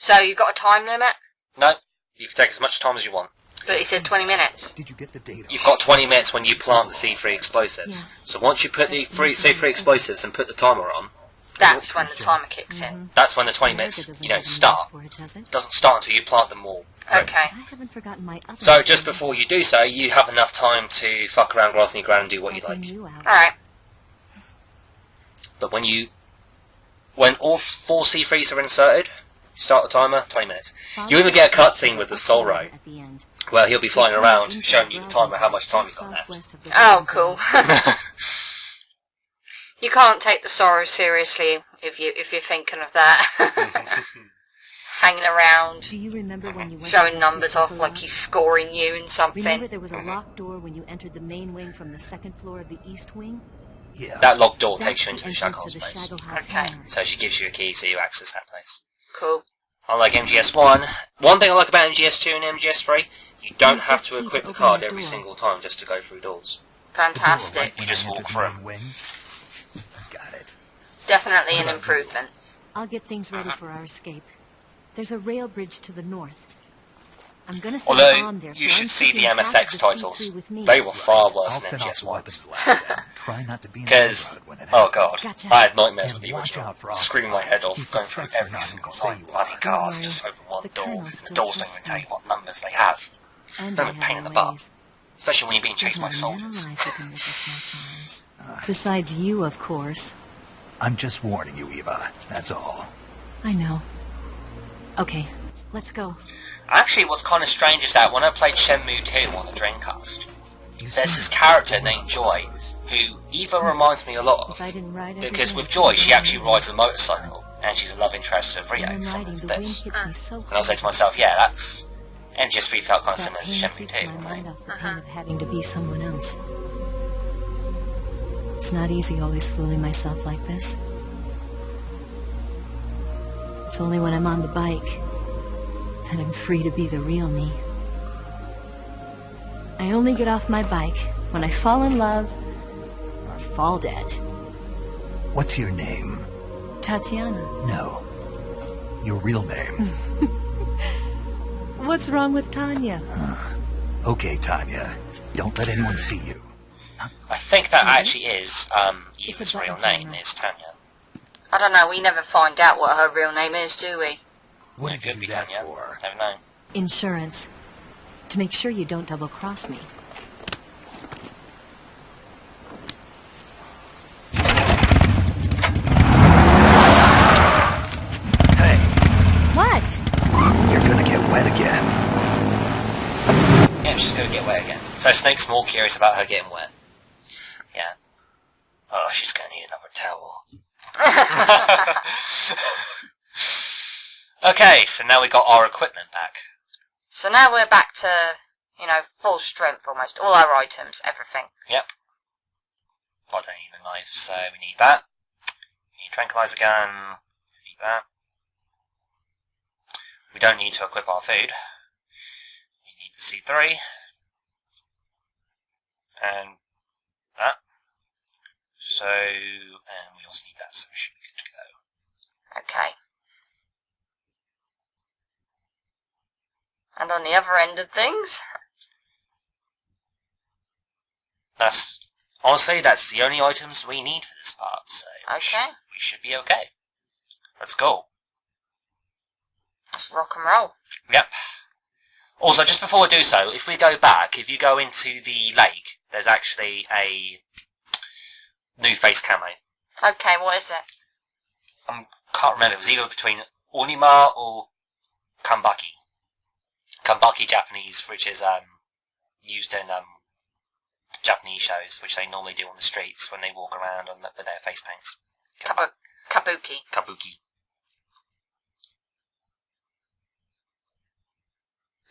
So you've got a time limit? No, you can take as much time as you want. But he said 20 minutes. Did you get the data? You've got 20 minutes when you plant the C3 explosives. Yeah. So once you put the C3 explosives and put the timer on, That's when the timer kicks in. that's when the 20 minutes, start. It doesn't start until you plant them all. Okay. I haven't forgotten my other So just before you do so, you have enough time to fuck around Groznyj Grad and do what you like. Alright. But when all 4 C3s are inserted, you start the timer, 20 minutes. You even get a cutscene with the Soul Ray, where he'll be flying around showing you the timer, how much time you've got left. Oh, cool. You can't take the sorrow seriously if you're thinking of that. Hanging around, Do you remember when you went showing to numbers the off upper like level? he's scoring you in something. Remember there was a locked door when you entered the main wing from the second floor of the east wing? Yeah. That locked door That's takes you into the entrance Shagohod's to the place. Shagohod's Okay. hangar. So she gives you a key so you access that place. Cool. Unlike MGS1, one thing I like about MGS2 and MGS3, you don't have to equip the card every single time just to go through doors. Fantastic. You just walk through. Got it. Definitely an improvement. I'll get things ready for our escape. There's a rail bridge to the north. I'm gonna set it Although, on there, you so should I'm see the taking half of MSX the titles. C3 with me. They were far I'll worse than set off the MGS1's. weapons lab then. Try not to be in the Because, neighborhood when it oh happens. god, Gotcha. I had nightmares And with the watch original. out for Screaming my head off, He going through suspects every you're not single gonna say like you bloody are. cars, Don't just worry. open one The door, Colonel and the still doors don't trusts even tell me. you what numbers they have. And They're I a have pain in my the butt. ways. Especially when you're being chased by There's not a man soldiers. alive who can resist my charms. Besides you, of course. I'm just warning you, Eva. That's all. I know. Okay, let's go. Actually, what's kind of strange is that when I played Shenmue 2 on the Dreamcast, there's this character named Joy, who Eva reminds me a lot If I of. didn't ride every Because day, with Joy, she I'd actually be rides a motorcycle, and she's a love interest of When Rio, I'm similar riding, to the wind this. hits me so And I was saying to myself, yeah, that's... MGS3 felt kind of similar That to pain Shenmue keeps 2. my mind Right? off the pain of having to be someone else. It's not easy always fooling myself like this. It's only when I'm on the bike that I'm free to be the real me. I only get off my bike when I fall in love or fall dead. What's your name? Tatiana. No. Your real name. What's wrong with Tanya? Okay, Tanya. Don't let anyone see you. I think that actually is Eva's It's a real button name, camera. is Tanya. I don't know, we never find out what her real name is, do we? What It did you could do be that Tanya. for? Never know. Insurance. To make sure you don't double-cross me. Hey, What? you're gonna get wet again. Yeah, she's gonna get wet again. So Snake's more curious about her getting wet. Yeah. Oh, she's gonna need another towel. Okay, so now we got our equipment back. So now we're back to, full strength almost. All our items, everything. Yep. I don't need a knife, so we need that. We need tranquilizer gun. We need that. We don't need to equip our food. We need the C3. And that. So, and we also need that, so we should be good to go. Okay. And on the other end of things, Honestly, that's the only items we need for this part, so Okay. we should be okay. Let's go. let's rock and roll. Yep. Also, just before we do so, if we go back, if you go into the lake, there's actually a new face camo. Okay, what is it? Can't remember, it was either between Onima or Kambaki. Kambaki Japanese, which is used in Japanese shows, which they normally do on the streets when they walk around with their face paints. Kabuki. Kabuki.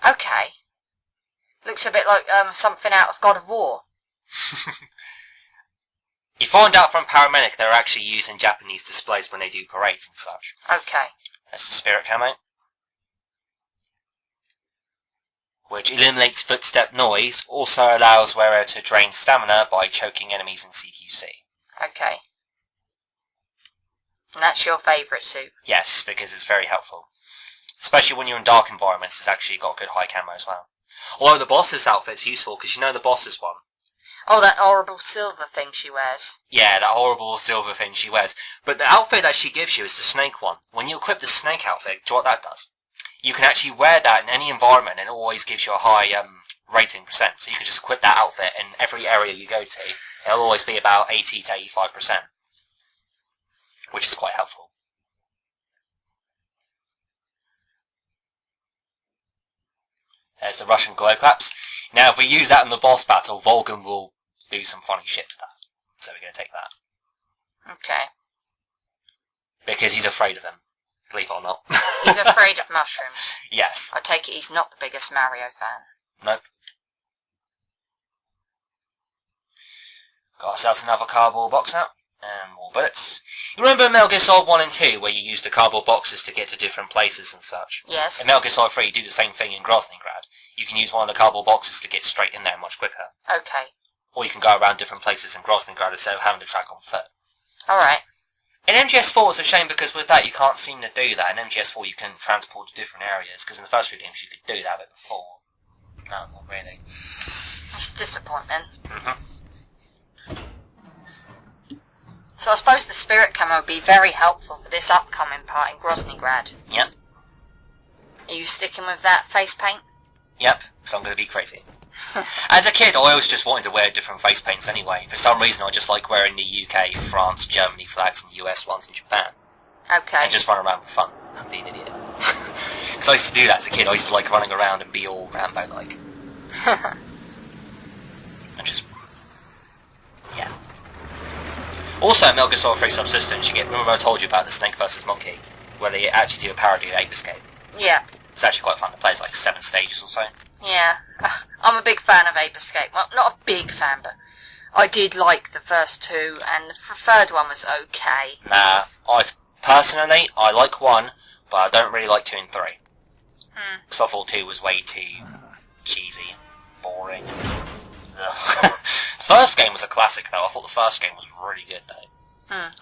Okay. Looks a bit like something out of God of War. You find out from Paramedic they're actually used in Japanese displays when they do parades and such. Okay. That's the spirit camo, which eliminates footstep noise, also allows wearer to drain stamina by choking enemies in CQC. Okay. And that's your favourite suit. Yes, because it's very helpful. Especially when you're in dark environments, it's actually got good high camo as well. Although the boss's outfit's useful, because you know the boss's one. Oh, that horrible silver thing she wears. Yeah, that horrible silver thing she wears. But the outfit that she gives you is the snake one. When you equip the snake outfit, do you know what that does? You can actually wear that in any environment, and it always gives you a high rating percent. So you can just equip that outfit in every area you go to. It'll always be about 80 to 85%. Which is quite helpful. There's the Russian glow claps. Now, if we use that in the boss battle, Volgan will do some funny shit with that. So we're going to take that. Okay. Because he's afraid of them. Believe it or not. He's afraid of mushrooms. Yes. I take it he's not the biggest Mario fan. Nope. Got ourselves another cardboard box out. And more bullets. You remember Metal Gear Solid 1 and 2, where you used the cardboard boxes to get to different places and such? Yes. In Metal Gear Solid 3, you do the same thing in Groznyj Grad. You can use one of the cardboard boxes to get straight in there much quicker. Okay. Or you can go around different places in Groznyj Grad instead of having to track on foot. Alright. In MGS4 it's a shame because with that you can't seem to do that. In MGS4 you can transport to different areas, because in the first few games you could do that bit before. No, not really. It's a disappointment. So I suppose the spirit camo would be very helpful for this upcoming part in Groznyj Grad. Yep. Are you sticking with that face paint? Yep, because I'm going to be crazy. As a kid, I always just wanted to wear different face paints anyway. For some reason, I just like wearing the UK, France, Germany flags and US ones in Japan. Okay. And just run around for fun. I'm being an idiot. Because I used to do that as a kid. I used to like running around and be all Rambo-like. And just... yeah. Also, in Metal Gear Solid 3 Subsistence, you get... remember I told you about the Snake vs. Monkey? Where they actually do a parody of Ape Escape. Yeah. It's actually quite fun to play. It's like 7 stages or so. Yeah. I'm a big fan of Ape Escape. Well, not a big fan, but I did like the first two, and the third one was okay. Nah, personally, I like 1, but I don't really like 2 and 3. Because I thought 2 was way too cheesy and boring. First game was a classic, though. I thought the first game was really good, though.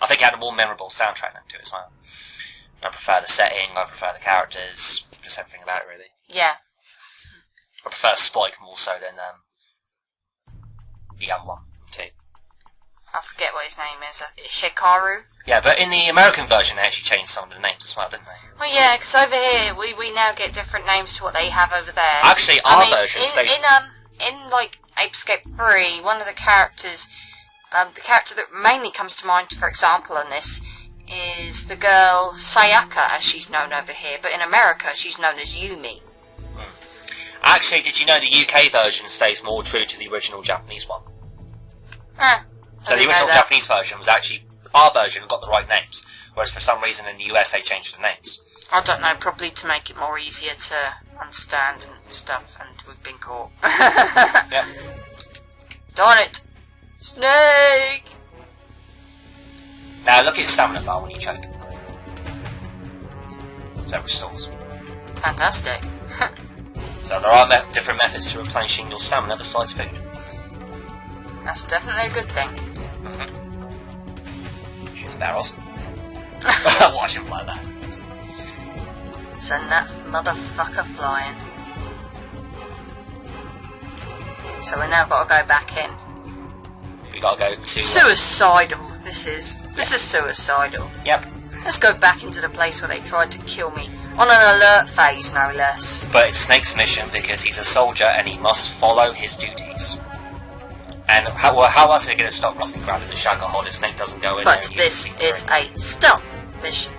I think it had a more memorable soundtrack than 2 as well. I prefer the setting, I prefer the characters, just everything about it, really. Yeah. I prefer Spike more so than the other one, too. I forget what his name is. Hikaru? Yeah, but in the American version, they actually changed some of the names as well, didn't they? Well, yeah, because over here, we now get different names to what they have over there. Actually, our version stays... In, like, Ape Escape 3, one of the characters, the character that mainly comes to mind, for example, on this, is the girl Sayaka, as she's known over here, but in America, she's known as Yumi. Actually, did you know the UK version stays more true to the original Japanese one? So the original Japanese version was actually... our version got the right names, whereas for some reason in the US they changed the names. I don't know, probably to make it more easier to understand and stuff, and we've been caught. Yep. Darn it! Snake! Now look at your stamina bar when you choke. So it restores. Fantastic. So there are different methods to replenishing your stamina besides food. That's definitely a good thing. Shoot the barrels. Watch him fly that. Send that motherfucker flying. So we now got to go back in. We gotta go to... suicidal, this is. This is suicidal. Yep. Let's go back into the place where they tried to kill me. On an alert phase, no less. But it's Snake's mission because he's a soldier and he must follow his duties. And how else are they going to stop Groznyj Grad in the Shagohod if Snake doesn't go in there? But this is a stealth mission.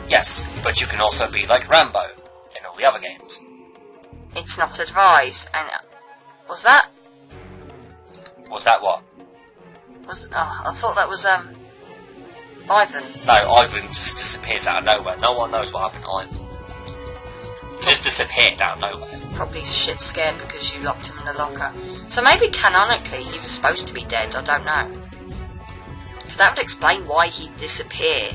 Yes, but you can also be like Rambo in all the other games. It's not advised. And was that? Was that what? I thought that was Ivan. No, Ivan just disappears out of nowhere. No one knows what happened to Ivan. He just disappeared out of nowhere. Probably shit scared because you locked him in the locker. So maybe canonically he was supposed to be dead, I don't know. So that would explain why he'd disappear.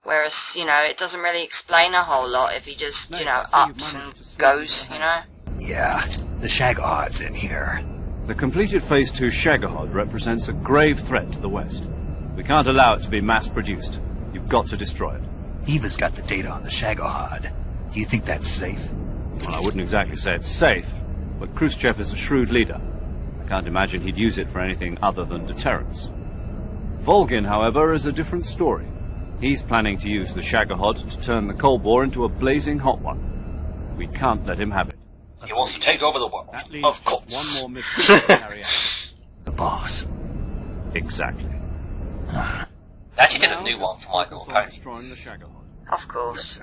Whereas, you know, it doesn't really explain a whole lot if he just, you know, ups and goes, you know? Yeah, the Shagohod's in here. The completed Phase 2 Shagohod represents a grave threat to the West. We can't allow it to be mass-produced. You've got to destroy it. Eva's got the data on the Shagohod. Do you think that's safe? Well, I wouldn't exactly say it's safe, but Khrushchev is a shrewd leader. I can't imagine he'd use it for anything other than deterrence. Volgin, however, is a different story. He's planning to use the Shagohod to turn the Cold War into a blazing hot one. We can't let him have it. He wants to take over the world. That leaves Of just course. one more mission to carry out. The boss. Exactly. They actually did a new one for Michael Focus on Pony. destroying the Shagohod. Of course.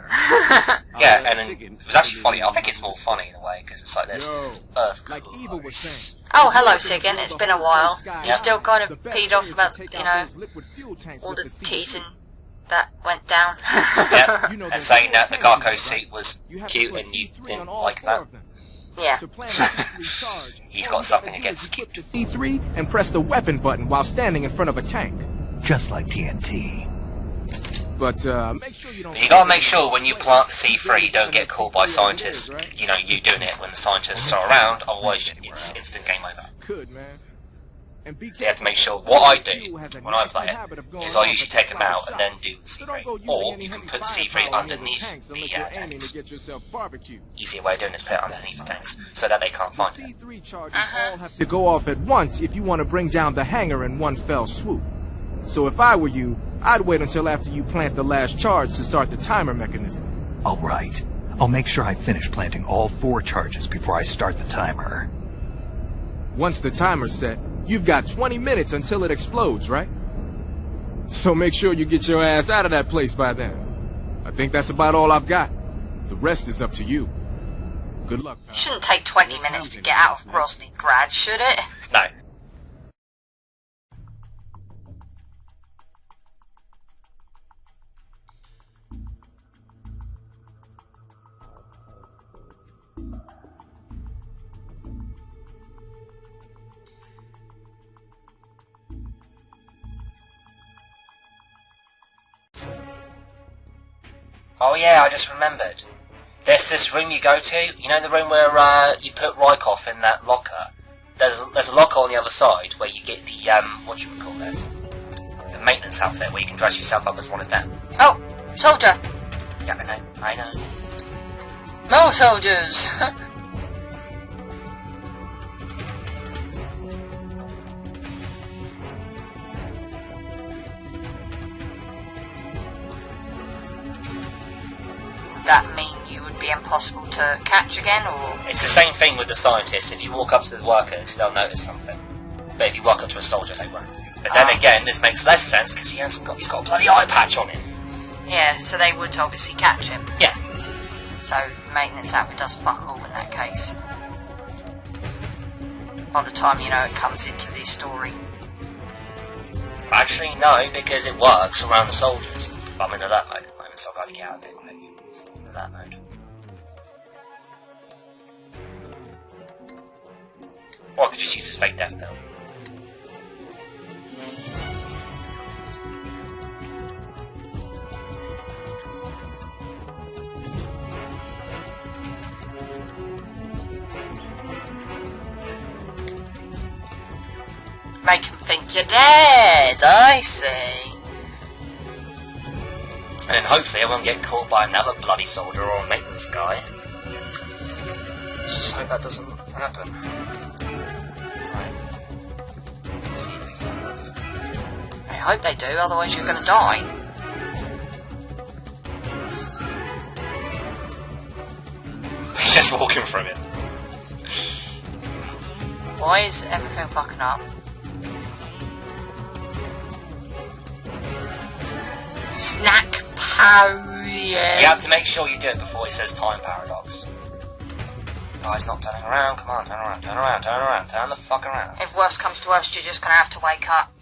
Yeah, and then it was actually funny. I think it's more funny in a way, because it's like this. Like Eva was saying. Oh, hello, Sigyn. It's been a while. You Yeah. still kind of peed off about, all the teasing that went down. Yeah, and saying that the Garco suit was cute and you didn't like that. Yeah. He's got something against cute. To C3 and press the weapon button while standing in front of a tank. Just like TNT. But make sure you don't. But you gotta make sure when you plant the C3 you don't get caught by scientists, you know, you doing it when the scientists are around, otherwise it's instant game over. Could, man. And be So you have to make sure, what I do when I play it, is I usually take them out and then do the C3. Or you can put the C3 underneath the tanks. Easier way of doing it is put it underneath the tanks, so that they can't find it. C3 charges all have to go off at once if you want to bring down the hangar in one fell swoop. So if I were you, I'd wait until after you plant the last charge to start the timer mechanism. All right. I'll make sure I finish planting all 4 charges before I start the timer. Once the timer's set, you've got 20 minutes until it explodes, right? So make sure you get your ass out of that place by then. I think that's about all I've got. The rest is up to you. Good luck, pal. Shouldn't take 20 minutes to get out of Groznyj Grad, should it? No. Oh yeah, I just remembered. There's this room you go to, you know the room where you put Rykov in that locker? There's a locker on the other side where you get the, whatchamacallit? The maintenance outfit where you can dress yourself up as one of them. Oh, soldier. Yeah, I know. More soldiers. That mean you would be impossible to catch again, or? It's the same thing with the scientists. If you walk up to the workers, they'll notice something. But if you walk up to a soldier, they won't. But then again, this makes less sense because he's got a bloody eye patch on him. Yeah, so they would obviously catch him. Yeah. So maintenance outfit does fuck all in that case. By the time you know it comes into the story. Actually, no, because it works around the soldiers. I'm in that mode at the moment, so I've got to get out of it. Into that mode. Or I could just use this fake death pill. Make him think you're dead, I see. And then hopefully I won't get caught by another bloody soldier or a maintenance guy. Let's just hope that doesn't happen. Right. Let's see if they fall off. I hope they do, otherwise you're gonna die. He's just walking from it. Why is everything fucking up? Snack power. You have to make sure you do it before it says time paradox. Guy's not turning around, come on, turn around, turn around, turn around, turn the fuck around. If worst comes to worst, you're just gonna have to wake up.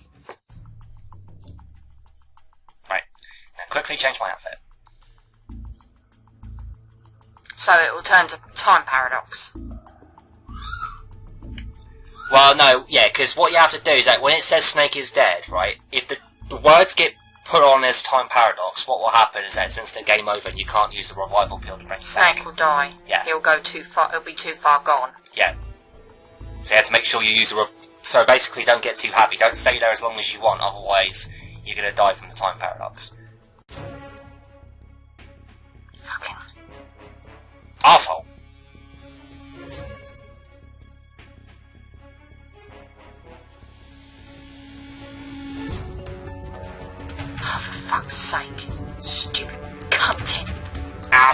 Right, now quickly change my outfit. So it will turn to time paradox. Well, no, yeah, because what you have to do is that when it says Snake is dead, right, if the words get put on as time paradox, what will happen is that it's instant game over and you can't use the revival pill to bring him back. Snake will die. Yeah. He'll go too far. He'll be too far gone. Yeah. So you have to make sure you use the so basically don't get too happy. Don't stay there as long as you want, otherwise you're going to die from the time paradox.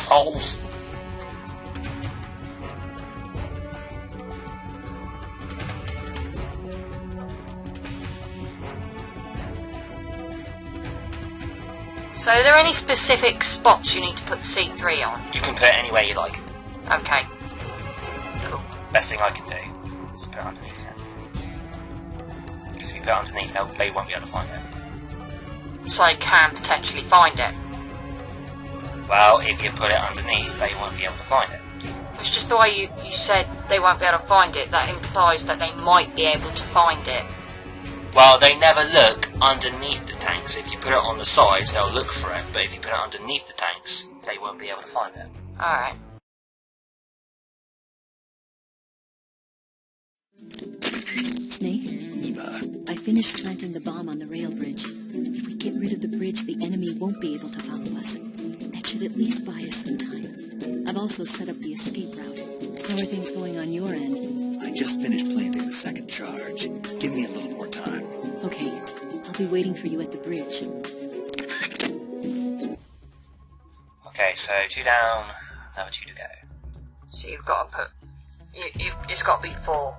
assholes! So are there any specific spots you need to put C3 on? You can put it anywhere you like. Okay. Cool. Best thing I can do is put it underneath it. Because if you put it underneath, they won't be able to find it. So they can potentially find it. Well, if you put it underneath, they won't be able to find it. It's just the way you said they won't be able to find it. That implies that they might be able to find it. Well, they never look underneath the tanks. If you put it on the sides, they'll look for it. But if you put it underneath the tanks, they won't be able to find it. Alright. Snake? I finished planting the bomb on the rail bridge. If we get rid of the bridge, the enemy won't be able to follow us. That should at least buy us some time. I've also set up the escape route. How are things going on your end? I just finished planting the second charge. Give me a little more time. Okay, I'll be waiting for you at the bridge. Okay, so 2 down, another 2 to go. So you've got to put... it's got to be 4.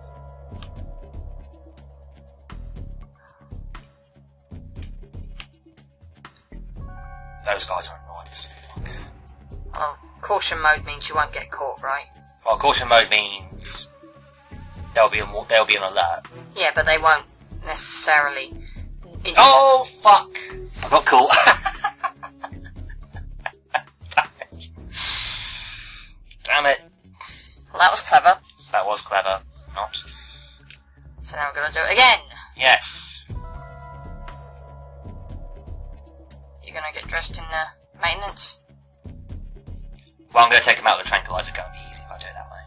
Those guys are annoying as fuck. Well, caution mode means you won't get caught, right? Well, caution mode means there'll be an alert. Yeah, but they won't necessarily... Oh, fuck! I got caught. Damn it. Well, that was clever. That was clever. Not. So now we're going to do it again. Yes. You're going to get dressed in maintenance. Well, I'm going to take him out with the tranquilizer gun. It'll be easy if I do it that way.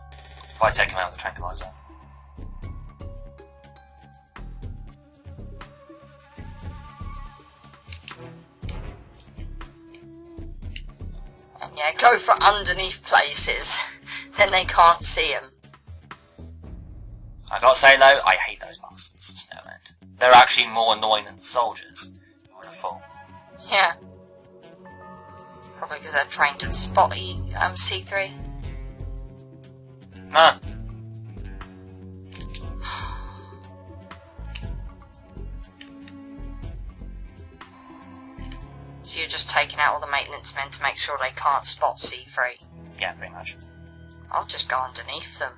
If I take him out with the tranquilizer. And yeah, go for underneath places. Then they can't see him. I gotta say though, I hate those bastards. No end. They're actually more annoying than the soldiers. I would have thought. Yeah. Probably because they're trained to spot C3. Nah. So you're just taking out all the maintenance men to make sure they can't spot C3. Yeah, pretty much. I'll just go underneath them.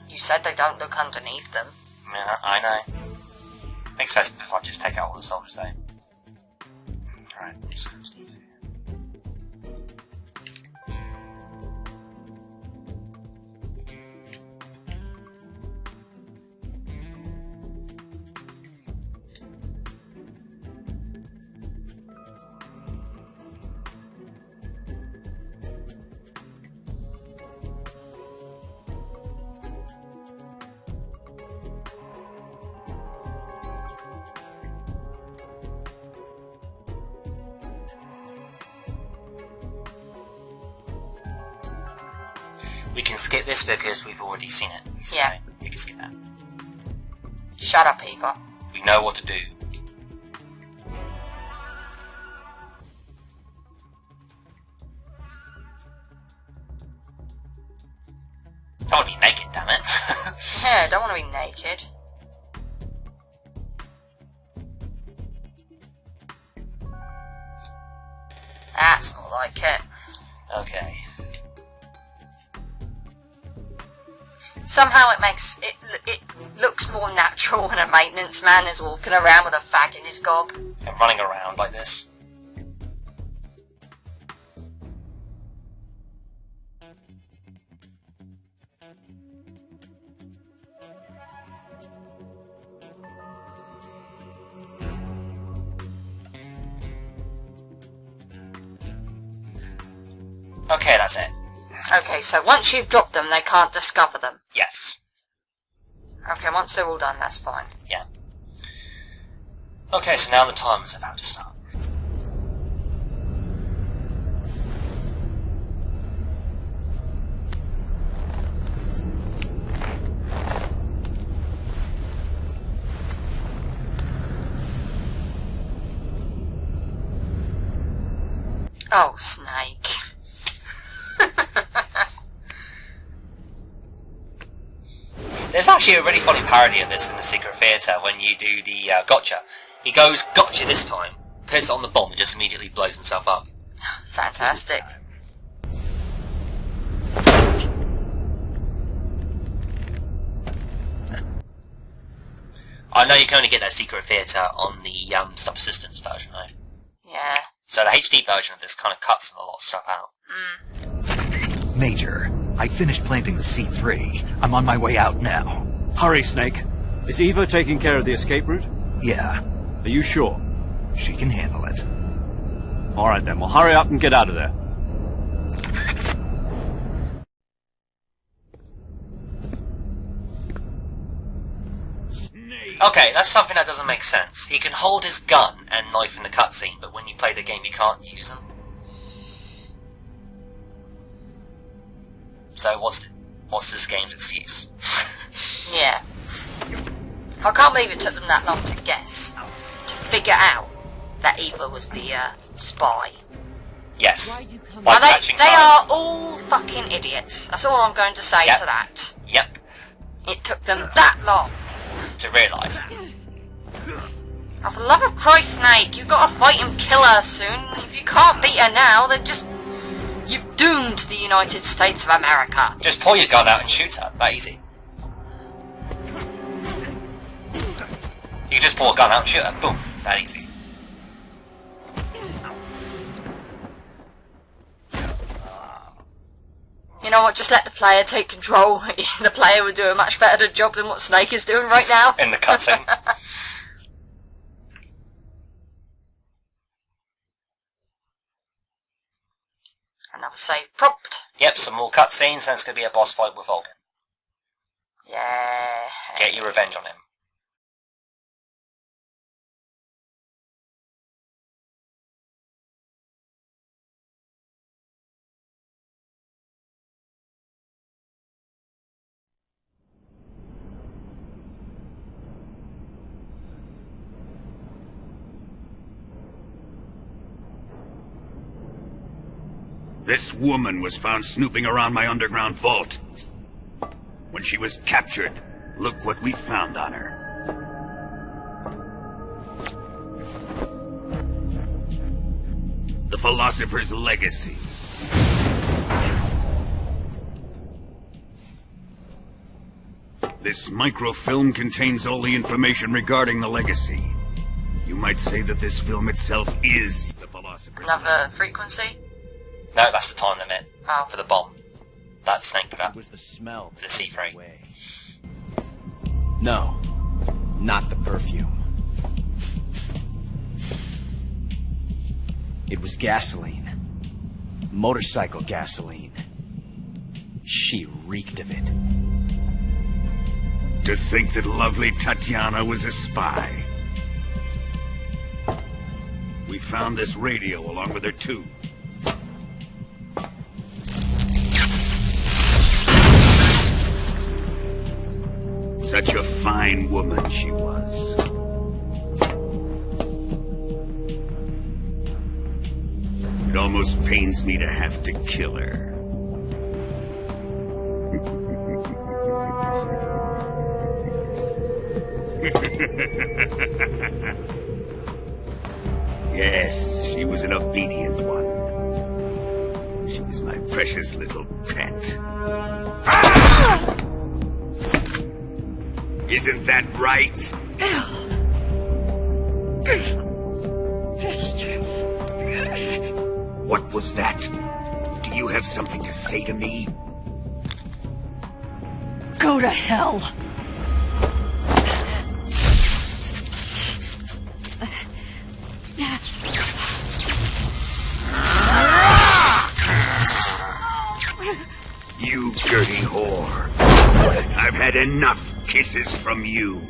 You said they don't look underneath them. Yeah, I know. Makes sense if I just take out all the soldiers though. Alright, so we can skip this because we've already seen it. So Yeah. we can skip that. Shut up, Eva. We know what to do. Don't want to be naked, damn it. Yeah, don't want to be naked. That's more like it. Okay. Somehow it makes it looks more natural when a maintenance man is walking around with a fag in his gob. I'm running around like this. Okay, that's it. Okay, so once you've dropped them, they can't discover them. Yes. Okay, once they're all done, that's fine. Yeah. Okay, so now the time is about to start. Oh, Snake. There's actually a really funny parody of this in the Secret Theatre when you do the gotcha. He goes, gotcha this time, puts it on the bomb and just immediately blows himself up. Fantastic. I know you can only get that Secret Theatre on the subsistence version, though. Yeah. So the HD version of this kind of cuts a lot of stuff out. Major, I finished planting the C3. I'm on my way out now. Hurry, Snake. Is Eva taking care of the escape route? Yeah, Are you sure? she can handle it. Alright then, well hurry up and get out of there. Okay, that's something that doesn't make sense. He can hold his gun and knife in the cutscene, but when you play the game you can't use them. So what's this game's excuse? Yeah. I can't believe it took them that long to guess. To figure out that Eva was the, spy. Yes. Now they are all fucking idiots. That's all I'm going to say Yep. to that. Yep. It took them that long. To realise. Oh, for the love of Christ, Snake, you've got to fight and kill her soon. If you can't beat her now, then just... You've doomed the United States of America. Just pull your gun out and shoot her. That easy. You can just pull a gun out and shoot her. Boom. That easy. You know what, just let the player take control. The player would do a much better job than what Snake is doing right now. In the cutscene. Another save prompt. Yep, some more cutscenes, then it's going to be a boss fight with Vulcan. Yeah. Get your revenge on him. This woman was found snooping around my underground vault. When she was captured, look what we found on her. The philosopher's legacy. This microfilm contains all the information regarding the legacy. You might say that this film itself is the philosopher's Another legacy. frequency. No, that's the time limit. Oh. For the bomb. That's Snake put up. It was the smell. The C3. Away. No, not the perfume. It was gasoline. Motorcycle gasoline. She reeked of it. To think that lovely Tatiana was a spy. We found this radio along with her too. Such a fine woman she was. It almost pains me to have to kill her. Yes, she was an obedient one. She was my precious little pet. Ah! Isn't that right? What was that? Do you have something to say to me? Go to hell. You dirty whore. I've had enough kisses from you.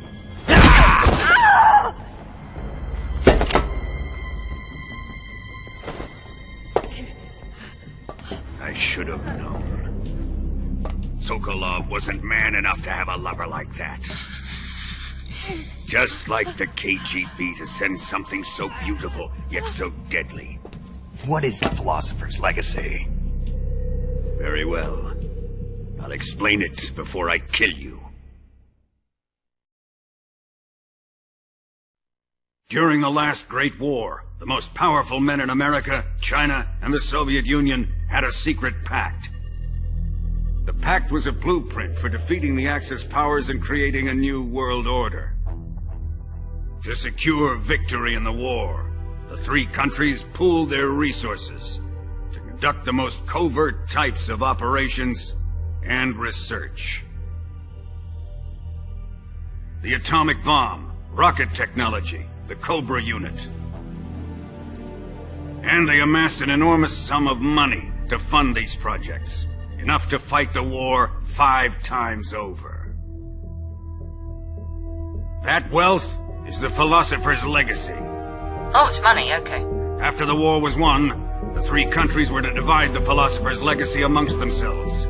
I should have known. Sokolov wasn't man enough to have a lover like that. Just like the KGB to send something so beautiful, yet so deadly. What is the Philosopher's Legacy? Very well. I'll explain it before I kill you. During the last Great War, the most powerful men in America, China, and the Soviet Union had a secret pact. The pact was a blueprint for defeating the Axis powers and creating a new world order. To secure victory in the war, the three countries pooled their resources to conduct the most covert types of operations and research. The atomic bomb, rocket technology, the Cobra unit. And they amassed an enormous sum of money to fund these projects, enough to fight the war 5 times over. That wealth is the Philosopher's Legacy. Oh, it's money, okay. After the war was won, the three countries were to divide the Philosopher's Legacy amongst themselves.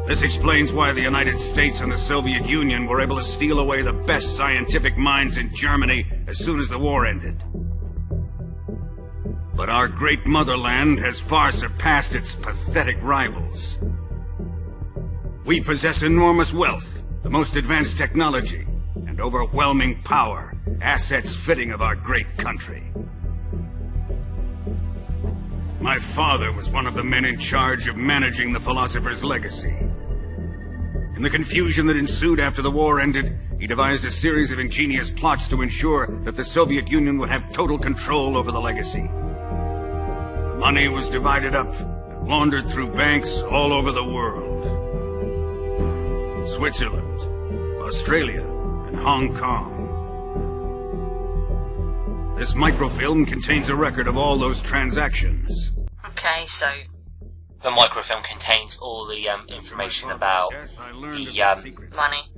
This explains why the United States and the Soviet Union were able to steal away the best scientific minds in Germany as soon as the war ended. But our great motherland has far surpassed its pathetic rivals. We possess enormous wealth, the most advanced technology, and overwhelming power, assets fitting of our great country. My father was one of the men in charge of managing the Philosopher's Legacy. In the confusion that ensued after the war ended, he devised a series of ingenious plots to ensure that the Soviet Union would have total control over the legacy. The money was divided up and laundered through banks all over the world. Switzerland, Australia, and Hong Kong. This microfilm contains a record of all those transactions. Okay, so... The microfilm contains all the information about the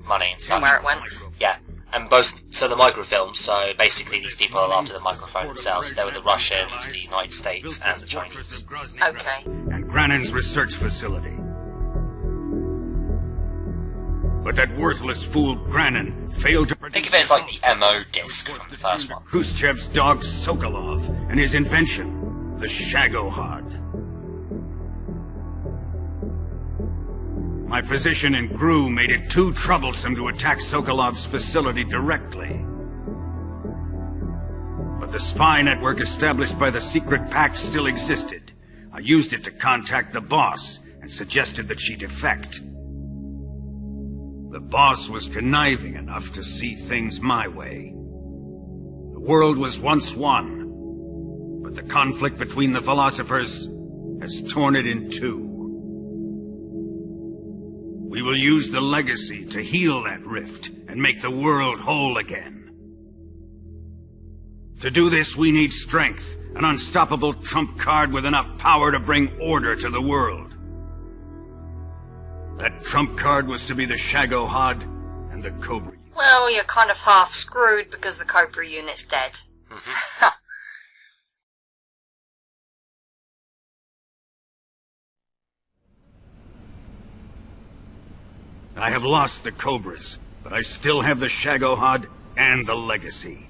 money and stuff. And where it went. Yeah, and so the microfilm, so basically these people are after the microphone themselves. They were the Russians, the United States, and the Chinese. Okay. And Granin's research facility. But that worthless fool Granin failed to Think of it as like the MO disc from the first one. Khrushchev's dog Sokolov and his invention, the Shagohod. My position in GRU made it too troublesome to attack Sokolov's facility directly. But the spy network established by the secret pact still existed. I used it to contact the boss and suggested that she defect. The boss was conniving enough to see things my way. The world was once one, but the conflict between the philosophers has torn it in two. We will use the legacy to heal that rift and make the world whole again. To do this, we need strength, an unstoppable trump card with enough power to bring order to the world. That trump card was to be the Shagohod and the Cobra. Well, you're kind of half screwed because the Cobra unit's dead. I have lost the Cobras, but I still have the Shagohod and the legacy.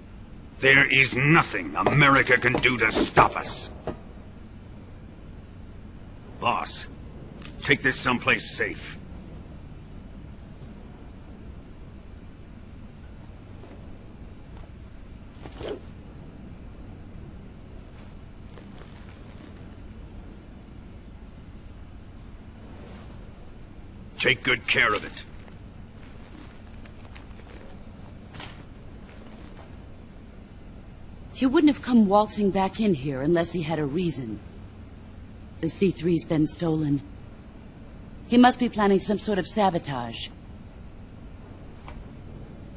There is nothing America can do to stop us. Boss, take this someplace safe. Take good care of it. He wouldn't have come waltzing back in here unless he had a reason. The C3's been stolen. He must be planning some sort of sabotage.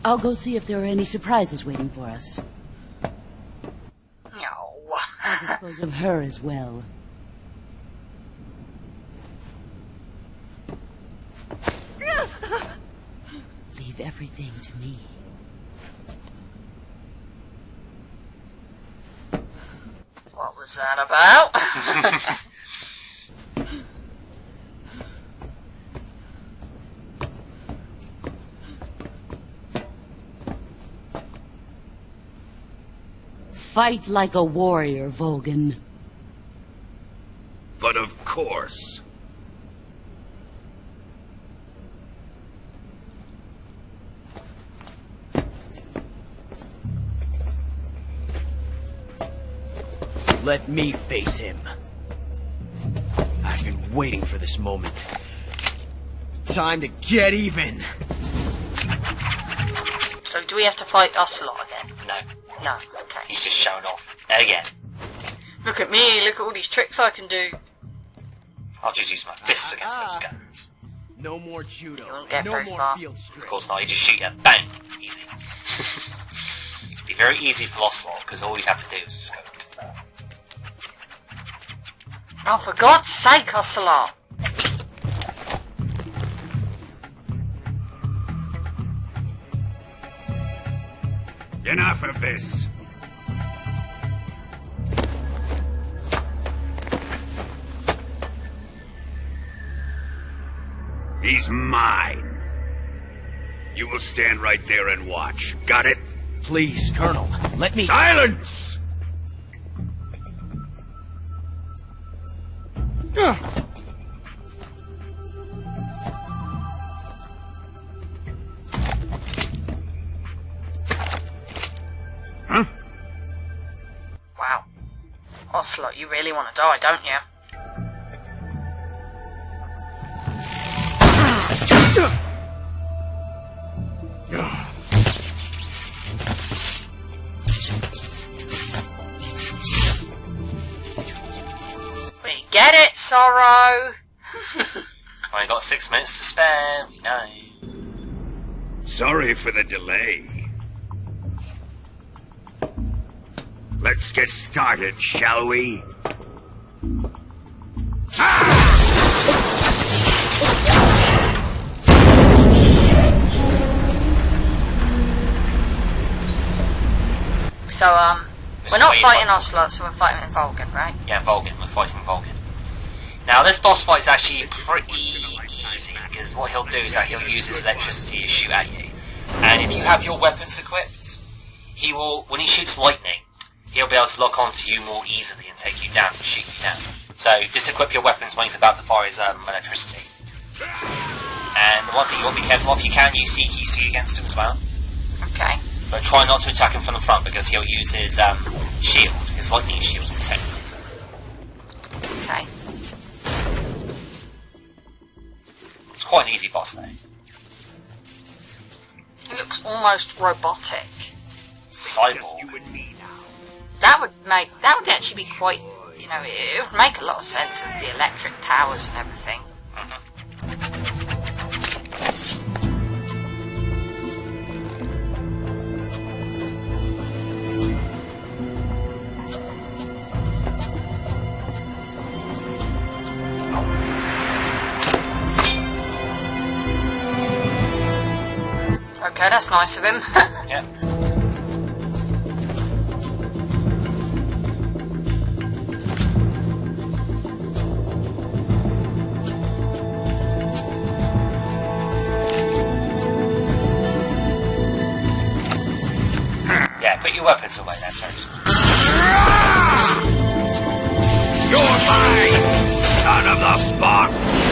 I'll go see if there are any surprises waiting for us. No. I'll dispose of her as well. Leave everything to me. What was that about? Fight like a warrior, Volgin. but of course. Let me face him. I've been waiting for this moment. Time to get even. So do we have to fight Ocelot again? No. No, okay. He's just showing off. Again. Look at me, look at all these tricks I can do. I'll just use my fists against those guns. No more judo. You won't get no very more far. field Of strips. course not, you just shoot it. Bang! Easy. Be very easy for Ocelot, because all you have to do is just go. Oh, for God's sake, Ocelot! Enough of this. He's mine. You will stand right there and watch. Got it? Please, Colonel, let me... Silence! Huh? Wow. Ocelot, you really want to die, don't you? We get it, Sorrow! Only got 6 minutes to spare, we know. Sorry for the delay. Let's get started, shall we? So, we're not fighting Ocelot, so we're fighting Volgin, right? Yeah, Volgin, we're fighting Volgin. Now, this boss fight is actually pretty easy, because what he'll do is that he'll use his electricity to shoot at you. And if you have your weapons equipped, he will, when he shoots lightning, he'll be able to lock onto you more easily and take you down and shoot you down. So, disequip your weapons when he's about to fire his electricity. And the one thing you want to be careful of, you can use CQC against him as well. Okay. But try not to attack him from the front, because he'll use his shield, his lightning shield to protect him. Okay. It's quite an easy boss though. It looks almost robotic. Cyborg. That would actually be quite, you know, it would make a lot of sense of the electric towers and everything. Okay, that's nice of him. Yeah. Yeah, put your weapons away, that's very smart. You're mine, son of the fox!